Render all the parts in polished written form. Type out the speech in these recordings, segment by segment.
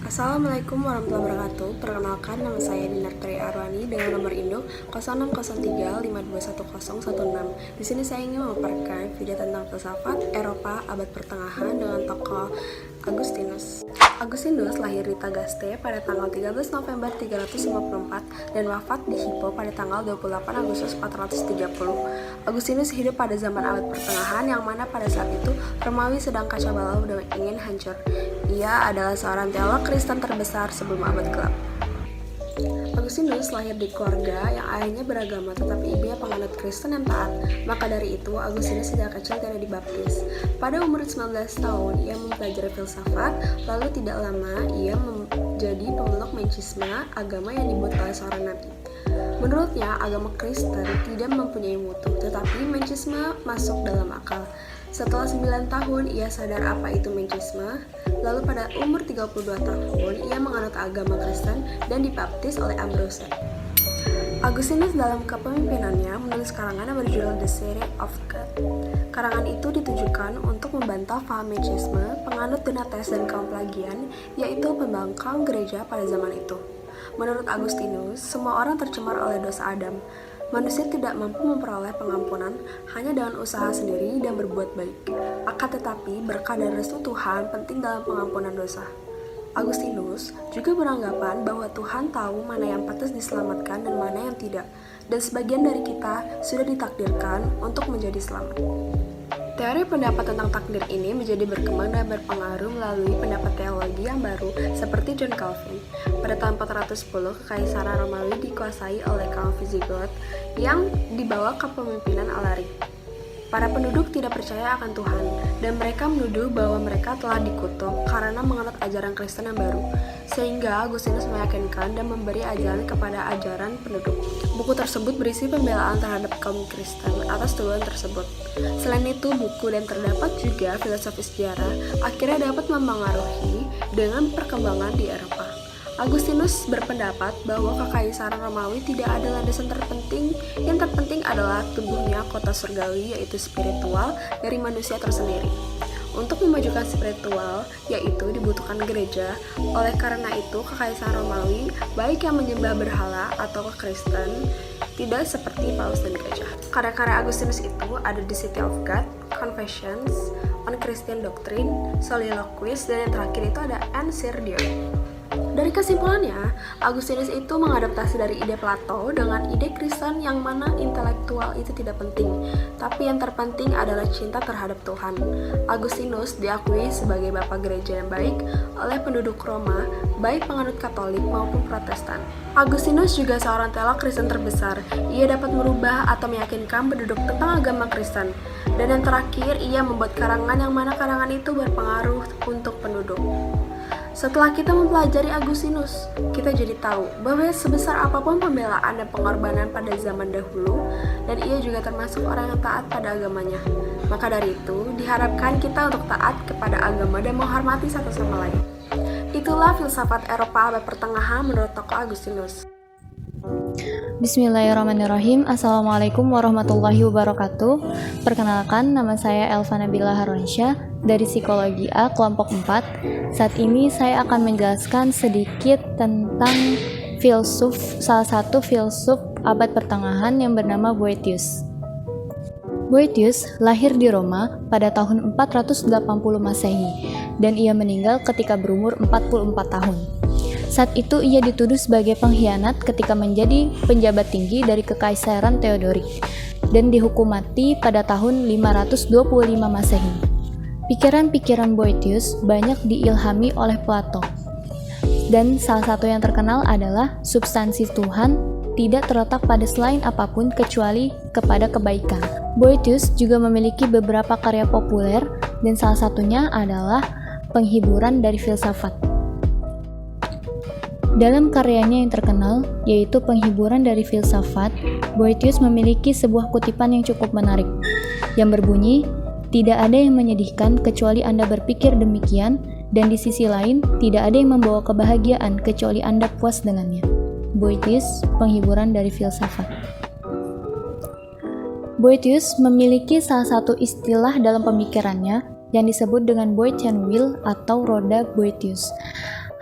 Assalamualaikum warahmatullahi wabarakatuh. Perkenalkan, nama saya Dinar Tri Arwani dengan nomor induk 0603521016. Di sini saya ingin memaparkan video tentang filsafat Eropa abad pertengahan dengan tokoh Agustinus. Agustinus lahir di Tagaste pada tanggal 13 November 354 dan wafat di Hippo pada tanggal 28 Agustus 430. Agustinus hidup pada zaman abad pertengahan yang mana pada saat itu Romawi sedang kacau balau dan ingin hancur. Ia adalah seorang teolog Kristen terbesar sebelum abad gelap. Agustinus lahir di keluarga yang ayahnya beragama tetapi ibunya penganut Kristen yang taat. Maka dari itu, Agustinus sejak kecil tidak dibaptis. Pada umur 19 tahun, ia mempelajari filsafat, lalu tidak lama ia menjadi pemeluk Mencisme, agama yang dibuat oleh seorang nabi. Menurutnya, agama Kristen tidak mempunyai mutu, tetapi Mencisme masuk dalam akal. Setelah 9 tahun, ia sadar apa itu Mencisme. Lalu pada umur 32 tahun, ia menganut agama Kristen dan dibaptis oleh Ambrose. Agustinus dalam kepemimpinannya menulis karangan yang berjudul The City of God. Karangan itu ditujukan untuk membantah paham Mencisme, penganut Donates dan kaum Pelagian, yaitu pembangkang gereja pada zaman itu. Menurut Agustinus, semua orang tercemar oleh dosa Adam. Manusia tidak mampu memperoleh pengampunan hanya dengan usaha sendiri dan berbuat baik. Akan tetapi, berkah dan restu Tuhan penting dalam pengampunan dosa. Agustinus juga beranggapan bahwa Tuhan tahu mana yang pantas diselamatkan dan mana yang tidak, dan sebagian dari kita sudah ditakdirkan untuk menjadi selamat. Teori pendapat tentang takdir ini menjadi berkembang dan berpengaruh melalui pendapat teologi yang baru seperti John Calvin. Pada tahun 410, Kekaisaran Romawi dikuasai oleh kaum Visigoth yang dibawa kepemimpinan Alaric. Para penduduk tidak percaya akan Tuhan, dan mereka menuduh bahwa mereka telah dikutuk karena menganut ajaran Kristen yang baru, sehingga Agustinus meyakinkan dan memberi ajaran kepada ajaran penduduk. Buku tersebut berisi pembelaan terhadap kaum Kristen atas tuduhan tersebut. Selain itu, buku dan terdapat juga filosofi sejarah akhirnya dapat mempengaruhi dengan perkembangan di Eropa. Agustinus berpendapat bahwa Kekaisaran Romawi tidak ada landasan terpenting. Yang terpenting adalah tumbuhnya kota surgawi, yaitu spiritual, dari manusia tersendiri. Untuk memajukan spiritual, yaitu dibutuhkan gereja. Oleh karena itu, Kekaisaran Romawi, baik yang menyembah berhala atau Kristen, tidak seperti Paus dan gereja. Karya-karya Agustinus itu ada The City of God, Confessions, On Christian Doctrine, Soliloquies, dan yang terakhir itu ada Answer Dion. Dari kesimpulannya, Agustinus itu mengadaptasi dari ide Plato dengan ide Kristen yang mana intelektual itu tidak penting, tapi yang terpenting adalah cinta terhadap Tuhan. Agustinus diakui sebagai bapak gereja yang baik oleh penduduk Roma, baik penganut Katolik maupun Protestan. Agustinus juga seorang teolog Kristen terbesar. Ia dapat merubah atau meyakinkan penduduk tentang agama Kristen. Dan yang terakhir, ia membuat karangan yang mana karangan itu berpengaruh untuk penduduk. Setelah kita mempelajari Agustinus, kita jadi tahu bahwa sebesar apapun pembelaan dan pengorbanan pada zaman dahulu, dan ia juga termasuk orang yang taat pada agamanya. Maka dari itu, diharapkan kita untuk taat kepada agama dan menghormati satu sama lain. Itulah filsafat Eropa abad pertengahan menurut tokoh Agustinus. Bismillahirrahmanirrahim. Assalamualaikum warahmatullahi wabarakatuh. Perkenalkan, nama saya Elva Nabila Harunsyah dari Psikologi A kelompok 4. Saat ini saya akan menjelaskan sedikit tentang salah satu filsuf abad pertengahan yang bernama Boethius. Boethius lahir di Roma pada tahun 480 Masehi dan ia meninggal ketika berumur 44 tahun. Saat itu ia dituduh sebagai pengkhianat ketika menjadi penjabat tinggi dari Kekaisaran Theodoric dan dihukum mati pada tahun 525 Masehi. Pikiran-pikiran Boethius banyak diilhami oleh Plato. Dan salah satu yang terkenal adalah substansi Tuhan tidak terletak pada selain apapun kecuali kepada kebaikan. Boethius juga memiliki beberapa karya populer dan salah satunya adalah penghiburan dari filsafat. Dalam karyanya yang terkenal, yaitu Penghiburan dari Filsafat, Boethius memiliki sebuah kutipan yang cukup menarik, yang berbunyi, "Tidak ada yang menyedihkan kecuali Anda berpikir demikian, dan di sisi lain, tidak ada yang membawa kebahagiaan kecuali Anda puas dengannya." Boethius, Penghiburan dari Filsafat. Boethius memiliki salah satu istilah dalam pemikirannya yang disebut dengan Boethian Wheel atau roda Boethius.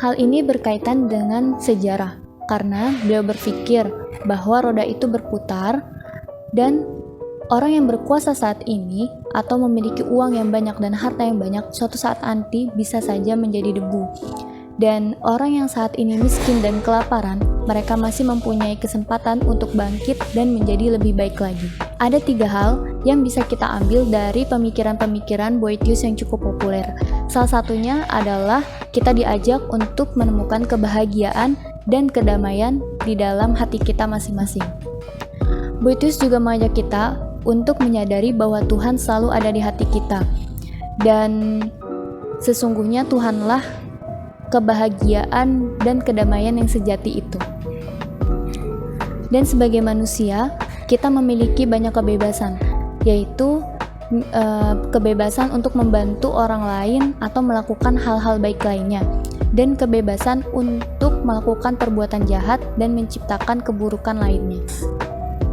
Hal ini berkaitan dengan sejarah, karena beliau berpikir bahwa roda itu berputar dan orang yang berkuasa saat ini atau memiliki uang yang banyak dan harta yang banyak suatu saat nanti bisa saja menjadi debu. Dan orang yang saat ini miskin dan kelaparan, mereka masih mempunyai kesempatan untuk bangkit dan menjadi lebih baik lagi. Ada 3 hal yang bisa kita ambil dari pemikiran-pemikiran Boethius yang cukup populer. Salah satunya adalah kita diajak untuk menemukan kebahagiaan dan kedamaian di dalam hati kita masing-masing. Boethius juga mengajak kita untuk menyadari bahwa Tuhan selalu ada di hati kita. Dan sesungguhnya Tuhanlah kebahagiaan dan kedamaian yang sejati itu. Dan sebagai manusia, kita memiliki banyak kebebasan, yaitu kebebasan untuk membantu orang lain atau melakukan hal-hal baik lainnya, dan kebebasan untuk melakukan perbuatan jahat dan menciptakan keburukan lainnya.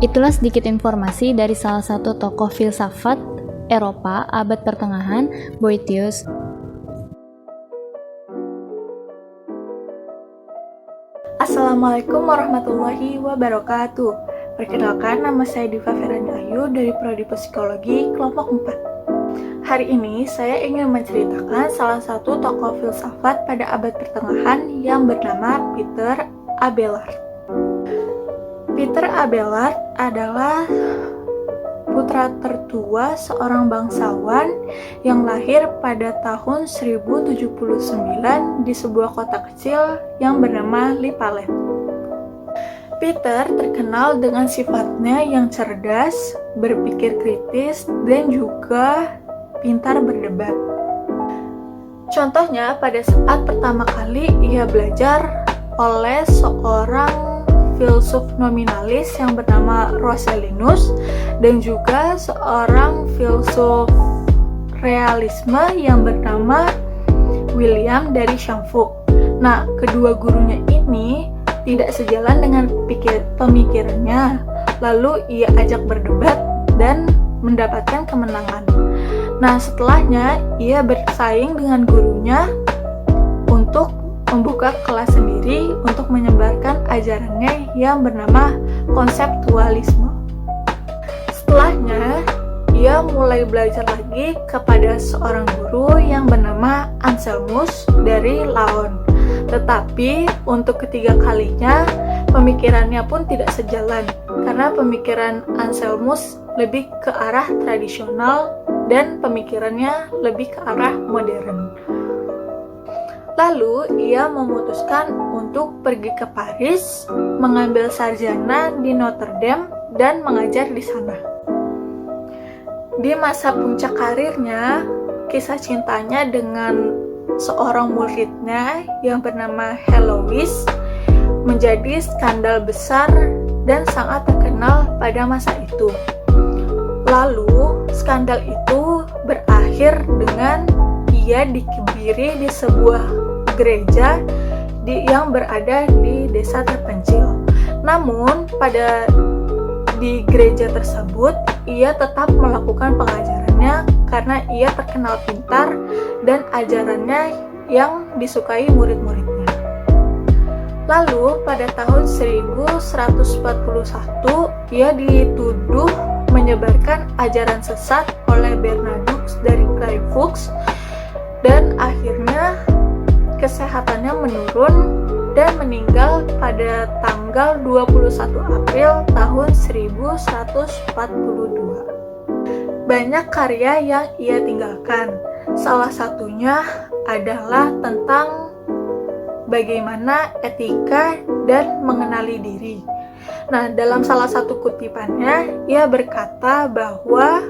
Itulah sedikit informasi dari salah satu tokoh filsafat Eropa abad pertengahan, Boethius. Assalamualaikum warahmatullahi wabarakatuh. Perkenalkan, nama saya Diva Ferani Ayu dari Prodi Psikologi kelompok 4. Hari ini saya ingin menceritakan salah satu tokoh filsafat pada abad pertengahan yang bernama Peter Abelard. Peter Abelard adalah putra tertua seorang bangsawan yang lahir pada tahun 1079 di sebuah kota kecil yang bernama Lipalet. Peter terkenal dengan sifatnya yang cerdas, berpikir kritis, dan juga pintar berdebat. Contohnya, pada saat pertama kali ia belajar oleh seorang filsuf nominalis yang bernama Roscellinus dan juga seorang filsuf realisme yang bernama William dari Chamfort. Nah, kedua gurunya ini tidak sejalan dengan pemikirannya, lalu ia ajak berdebat dan mendapatkan kemenangan. Nah, setelahnya ia bersaing dengan gurunya untuk membuka kelas sendiri untuk menyebarkan ajarannya yang bernama konseptualisme. Setelahnya, ia mulai belajar lagi kepada seorang guru yang bernama Anselmus dari Laon. Tetapi untuk ketiga kalinya, pemikirannya pun tidak sejalan, karena pemikiran Anselmus lebih ke arah tradisional dan pemikirannya lebih ke arah modern. Lalu ia memutuskan untuk pergi ke Paris, mengambil sarjana di Notre Dame dan mengajar di sana. Di masa puncak karirnya, kisah cintanya dengan seorang muridnya yang bernama Heloise menjadi skandal besar dan sangat terkenal pada masa itu. Lalu, skandal itu berakhir dengan ia dikebiri di sebuah gereja yang berada di desa terpencil. Namun, di gereja tersebut, ia tetap melakukan pengajarannya karena ia terkenal pintar dan ajarannya yang disukai murid-muridnya. Lalu, pada tahun 1141, ia dituduh menyebarkan ajaran sesat oleh Bernardus dari Clairvaux, dan akhirnya kesehatannya menurun dan meninggal pada tanggal 21 April tahun 1142. Banyak karya yang ia tinggalkan. Salah satunya adalah tentang bagaimana etika dan mengenali diri. Nah, dalam salah satu kutipannya, ia berkata bahwa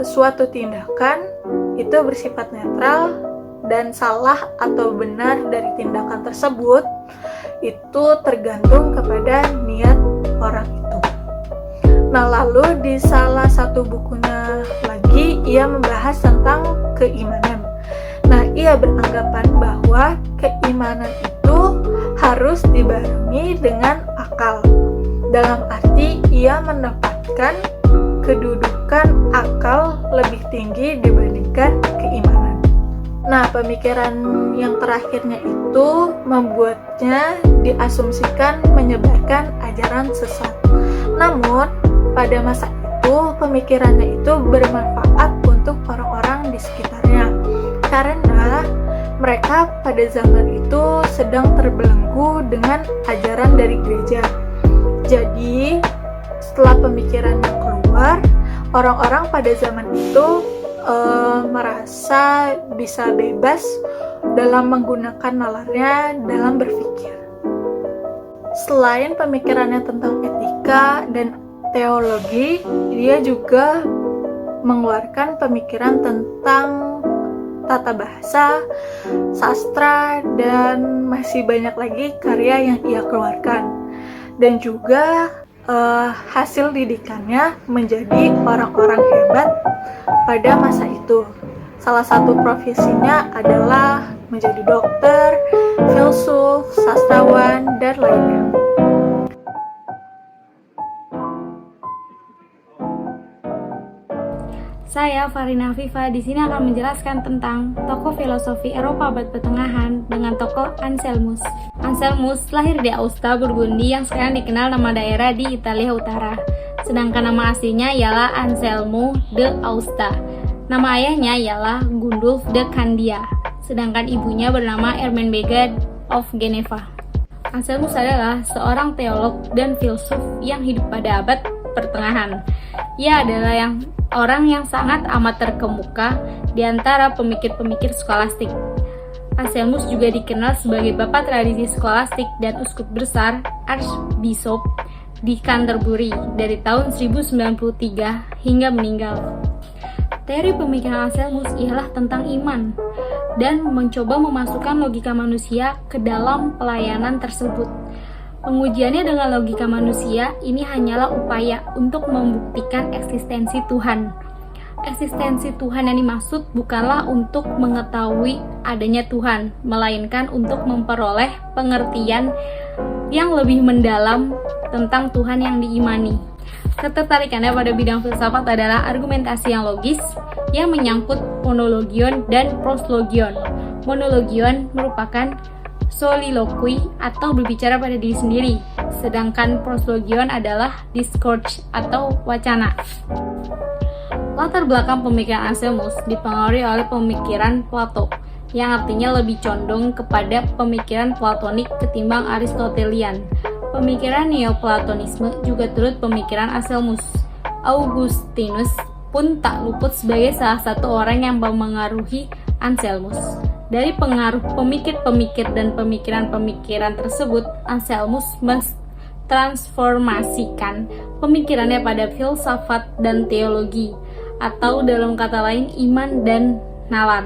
suatu tindakan itu bersifat netral dan salah atau benar dari tindakan tersebut itu tergantung kepada niat orang itu. Nah, lalu di salah satu bukunya lagi ia membahas tentang keimanan. Nah, ia beranggapan bahwa keimanan itu harus dibarengi dengan akal. Dalam arti ia mendapatkan kedudukan akal lebih tinggi dibandingkan keimanan. Nah, pemikiran yang terakhirnya itu membuatnya diasumsikan menyebarkan ajaran sesat. Namun, pada masa itu pemikirannya itu bermanfaat untuk orang-orang di sekitarnya karena mereka pada zaman itu sedang terbelenggu dengan ajaran dari gereja. Jadi, setelah pemikirannya keluar, orang-orang pada zaman itu merasa bisa bebas dalam menggunakan nalarnya dalam berpikir. Selain pemikirannya tentang etika dan teologi, dia juga mengeluarkan pemikiran tentang tata bahasa, sastra, dan masih banyak lagi karya yang ia keluarkan. Dan juga hasil didikannya menjadi orang-orang hebat pada masa itu. Salah satu profesinya adalah menjadi dokter, filsuf, sastrawan, dan lainnya. Saya Farina Afifa di sini akan menjelaskan tentang tokoh filosofi Eropa abad pertengahan dengan tokoh Anselmus. Anselmus lahir di Aosta, Burgundi yang sekarang dikenal nama daerah di Italia Utara. Sedangkan nama aslinya ialah Anselmo de Aosta. Nama ayahnya ialah Gundulf de Candia. Sedangkan ibunya bernama Ermenbega of Geneva. Anselmus adalah seorang teolog dan filsuf yang hidup pada abad pertengahan. Ia adalah orang yang sangat amat terkemuka di antara pemikir-pemikir skolastik. Anselmus juga dikenal sebagai bapak tradisi skolastik dan uskup besar Archbishop di Canterbury dari tahun 1093 hingga meninggal. Teori pemikiran Anselmus ialah tentang iman dan mencoba memasukkan logika manusia ke dalam pelayanan tersebut. Pengujiannya dengan logika manusia ini hanyalah upaya untuk membuktikan eksistensi Tuhan. Eksistensi Tuhan yang dimaksud bukanlah untuk mengetahui adanya Tuhan, melainkan untuk memperoleh pengertian yang lebih mendalam tentang Tuhan yang diimani. Ketertarikannya pada bidang filsafat adalah argumentasi yang logis yang menyangkut monologion dan proslogion. Monologion merupakan soliloquy atau berbicara pada diri sendiri, sedangkan proslogion adalah discourse atau wacana. Latar belakang pemikiran Anselmus dipengaruhi oleh pemikiran Plato, yang artinya lebih condong kepada pemikiran platonik ketimbang aristotelian. Pemikiran Neoplatonisme juga turut pemikiran Anselmus. Augustinus pun tak luput sebagai salah satu orang yang memengaruhi Anselmus. Dari pengaruh pemikir-pemikir dan pemikiran-pemikiran tersebut, Anselmus mentransformasikan pemikirannya pada filsafat dan teologi, atau dalam kata lain iman dan nalar.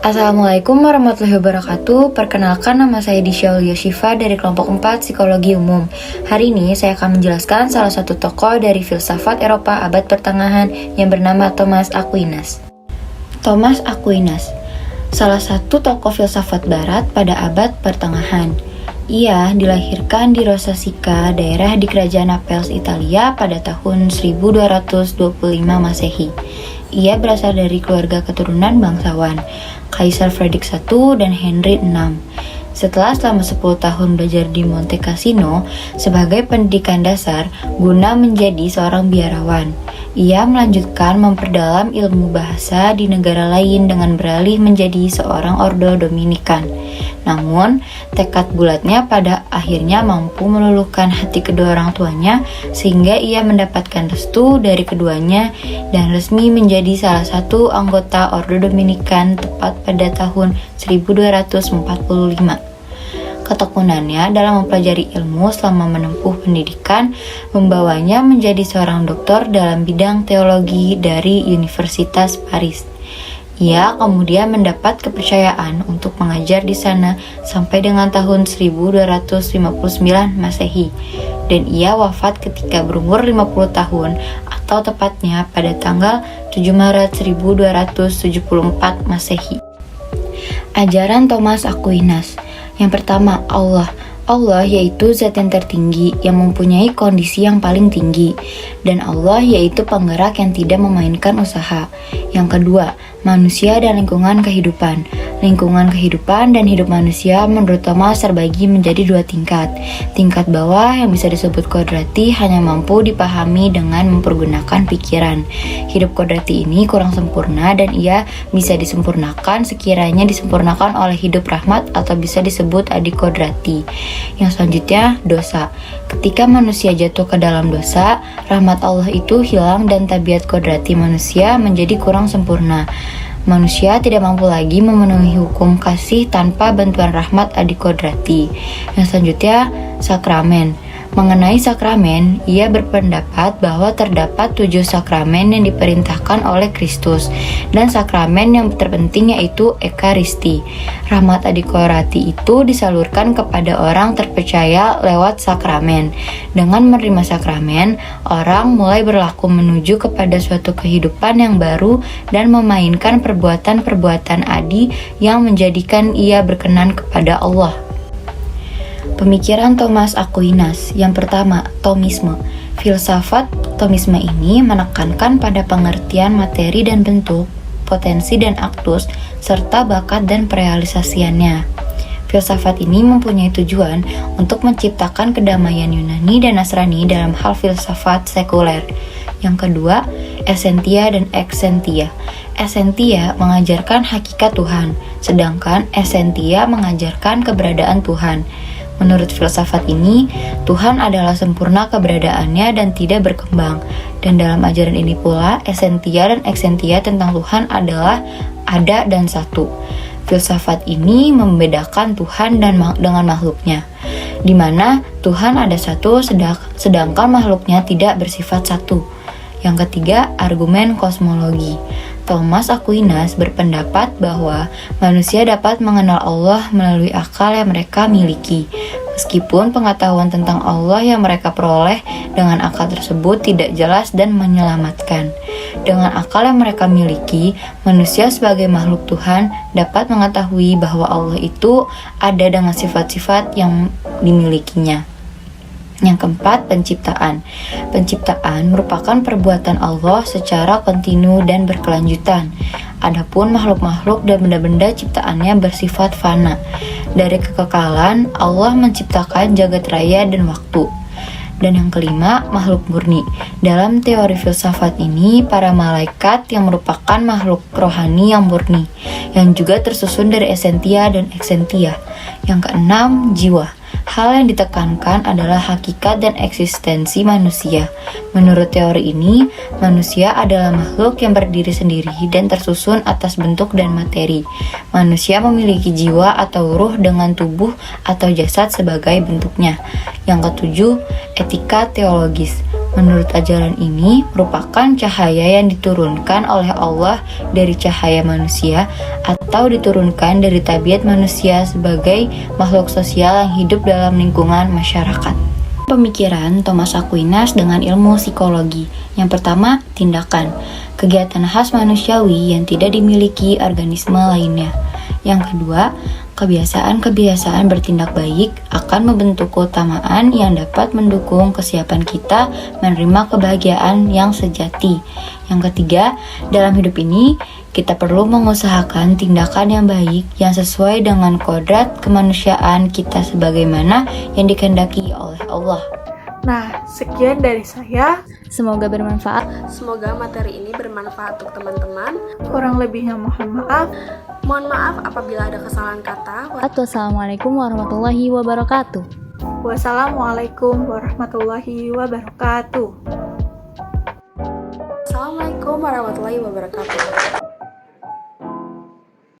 Assalamualaikum warahmatullahi wabarakatuh. Perkenalkan, nama saya Disha Yoshifa dari kelompok 4 Psikologi Umum. Hari ini saya akan menjelaskan salah satu tokoh dari filsafat Eropa abad pertengahan yang bernama Thomas Aquinas. Thomas Aquinas, salah satu tokoh filsafat barat pada abad pertengahan. Ia dilahirkan di Rosasica, daerah di Kerajaan Naples, Italia pada tahun 1225 Masehi. Ia berasal dari keluarga keturunan bangsawan, Kaisar Frederick I dan Henry VI. Setelah selama 10 tahun belajar di Monte Cassino sebagai pendidikan dasar guna menjadi seorang biarawan, ia melanjutkan memperdalam ilmu bahasa di negara lain dengan beralih menjadi seorang ordo Dominikan. Namun, tekad bulatnya pada akhirnya mampu meluluhkan hati kedua orang tuanya sehingga ia mendapatkan restu dari keduanya dan resmi menjadi salah satu anggota ordo Dominikan tepat pada tahun 1245. Ketekunannya dalam mempelajari ilmu selama menempuh pendidikan membawanya menjadi seorang doktor dalam bidang teologi dari Universitas Paris. Ia kemudian mendapat kepercayaan untuk mengajar di sana sampai dengan tahun 1259 Masehi, dan ia wafat ketika berumur 50 tahun atau tepatnya pada tanggal 7 Maret 1274 Masehi. Ajaran Thomas Aquinas. Yang pertama, Allah. Allah yaitu zat yang tertinggi yang mempunyai kondisi yang paling tinggi, dan Allah yaitu penggerak yang tidak memainkan usaha. Yang kedua, manusia dan lingkungan kehidupan. Lingkungan kehidupan dan hidup manusia menurut Thomas terbagi menjadi dua tingkat. Tingkat bawah yang bisa disebut kodrati hanya mampu dipahami dengan mempergunakan pikiran. Hidup kodrati ini kurang sempurna dan ia bisa disempurnakan sekiranya disempurnakan oleh hidup rahmat atau bisa disebut adik kodrati. Yang selanjutnya, dosa. Ketika manusia jatuh ke dalam dosa, rahmat Allah itu hilang dan tabiat kodrati manusia menjadi kurang sempurna. Manusia tidak mampu lagi memenuhi hukum kasih tanpa bantuan rahmat adik kodrati. Yang selanjutnya, sakramen. Mengenai sakramen, ia berpendapat bahwa terdapat 7 sakramen yang diperintahkan oleh Kristus, dan sakramen yang terpenting yaitu Ekaristi. Rahmat adik kodrati itu disalurkan kepada orang terpercaya lewat sakramen. Dengan menerima sakramen, orang mulai berlaku menuju kepada suatu kehidupan yang baru dan memainkan perbuatan-perbuatan adi yang menjadikan ia berkenan kepada Allah. Pemikiran Thomas Aquinas. Yang pertama, Thomisme. Filsafat Thomisme ini menekankan pada pengertian materi dan bentuk, potensi dan aktus, serta bakat dan perealisasiannya. Filsafat ini mempunyai tujuan untuk menciptakan kedamaian Yunani dan Nasrani dalam hal filsafat sekuler. Yang kedua, Essentia dan Exentia. Essentia mengajarkan hakikat Tuhan, sedangkan Essentia mengajarkan keberadaan Tuhan. Menurut filsafat ini, Tuhan adalah sempurna keberadaannya dan tidak berkembang. Dan dalam ajaran ini pula, Essentia dan Exentia tentang Tuhan adalah ada dan satu. Filsafat ini membedakan Tuhan dengan makhluknya, di mana Tuhan ada satu sedangkan makhluknya tidak bersifat satu. Yang ketiga, argumen kosmologi. Thomas Aquinas berpendapat bahwa manusia dapat mengenal Allah melalui akal yang mereka miliki. Meskipun pengetahuan tentang Allah yang mereka peroleh dengan akal tersebut tidak jelas dan menyelamatkan. Dengan akal yang mereka miliki, manusia sebagai makhluk Tuhan dapat mengetahui bahwa Allah itu ada dengan sifat-sifat yang dimilikinya. Yang keempat, penciptaan. Penciptaan merupakan perbuatan Allah secara kontinu dan berkelanjutan. Adapun makhluk-makhluk dan benda-benda ciptaannya bersifat fana. Dari kekekalan, Allah menciptakan jagat raya dan waktu. Dan yang kelima, makhluk murni. Dalam teori filsafat ini, para malaikat yang merupakan makhluk rohani yang murni, yang juga tersusun dari essentia dan exentia. Yang keenam, jiwa. Hal yang ditekankan adalah hakikat dan eksistensi manusia. Menurut teori ini, manusia adalah makhluk yang berdiri sendiri dan tersusun atas bentuk dan materi. Manusia memiliki jiwa atau ruh dengan tubuh atau jasad sebagai bentuknya. Yang ketujuh, etika teologis. Menurut ajaran ini, merupakan cahaya yang diturunkan oleh Allah dari cahaya manusia atau diturunkan dari tabiat manusia sebagai makhluk sosial yang hidup dalam lingkungan masyarakat. Pemikiran Thomas Aquinas dengan ilmu psikologi. Yang pertama, tindakan. Kegiatan khas manusiawi yang tidak dimiliki organisme lainnya. Yang kedua, kebiasaan-kebiasaan bertindak baik akan membentuk keutamaan yang dapat mendukung kesiapan kita menerima kebahagiaan yang sejati. Yang ketiga, dalam hidup ini kita perlu mengusahakan tindakan yang baik yang sesuai dengan kodrat kemanusiaan kita sebagaimana yang dikehendaki oleh Allah. Nah, sekian dari saya. Semoga bermanfaat. Semoga materi ini bermanfaat untuk teman-teman. Kurang lebihnya mohon maaf. Mohon maaf apabila ada kesalahan kata. Wassalamualaikum warahmatullahi wabarakatuh. Wassalamualaikum warahmatullahi wabarakatuh. Assalamualaikum warahmatullahi wabarakatuh.